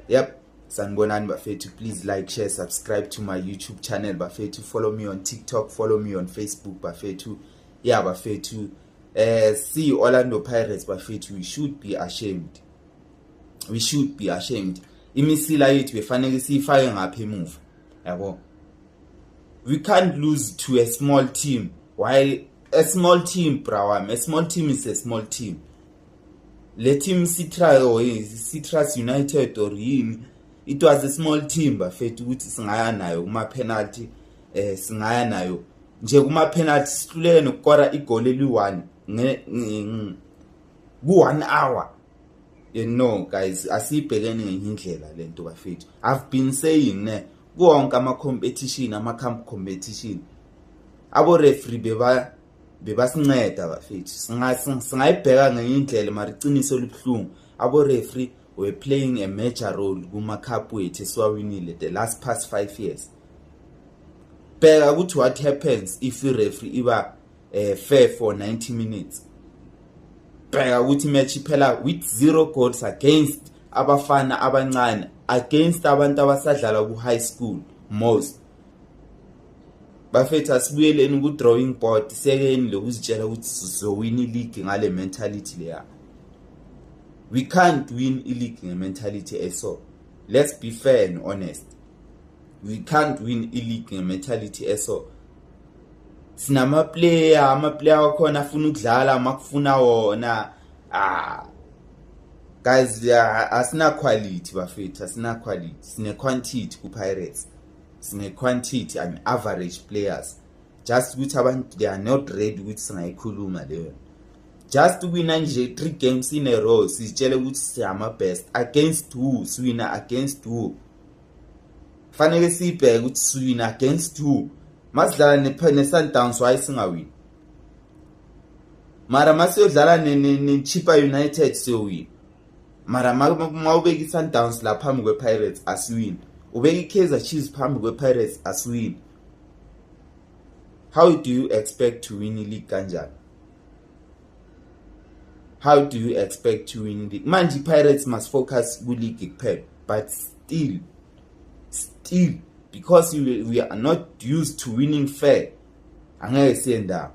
Yep, sanibonani bafethu. Please like, share, subscribe to my YouTube channel bafethu. Follow me on TikTok, follow me on Facebook bafethu. Yeah bafethu. See Orlando Pirates bafethu, we should be ashamed. We should be ashamed. Imisila yethu befanele siyifake ngapha emuva. Yabo. We can't lose to a small team. Why a small team, brawam? A small team is a small team. Le team Citrus United or yini, it was a small team bafethu ukuthi singaya nayo kuma penalty singaya nayo nje kuma penalty sihluleke nokukora igoli eli1 ku1 hour. You know guys, asibhekene ngendlela lento bafethu. I've been saying kuwonke ama competition, ama camp competition, abo referee bebasinceda bafethu. Singayibheka ngendlela mariqiniso libhlungu. Abo referee were playing a major role kuma cup wethu esiwawinile the last past 5 years. Bheka ukuthi what happens if the referee iba fair for 90 minutes. Bheka ukuthi match iphela with 0 goals against abafana abancane, against abantu abasadlala ku high school most. Bafethu asibuyeleni ku drawing board sekeni lokuzitshela ukuthi sizowina ileague ngale mentality leya. We can't win ileague nge-mentality eso. Let's be fair and honest. We can't win ileague nge-mentality eso. Sinama player, ama-player wakhona afuna ukudlala makufuna wona. Guys, asina quality bafethu, asina quality. Sine quantity ku Pirates. Sine quantity and average players. Just ukuthi abantu they are not ready ukuthi singayikhuluma leyo. Just to win nje 3 games in a row sitshele ukuthi siyama best against who, siwina against who. Fanele sibheke ukuthi siwina against who. Masidlala ne-Sundowns why singawini. Mara masiyodlala ne-Chippa United siyowina. Mara mawubeka i-Sundowns la phambi kwe-Pirates asiwini. Ubeka i-Kaizer Chiefs phambi kwe-Pirates asiwini. How do you expect to win i-league kanjani? How do you expect to win the manje? Pirates must focus ku league kuphela, but still because we are not used to winning fair, angeke sienda.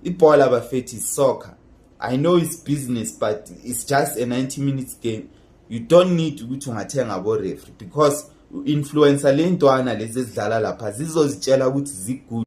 Ibhola bafethu is soccer. I know it's business, but it's just a 90 minutes game. You don't need ukuthi ungathenga abo referee because influencer lentwana lezi ezidlala lapha zizozitshela ukuthi zi good.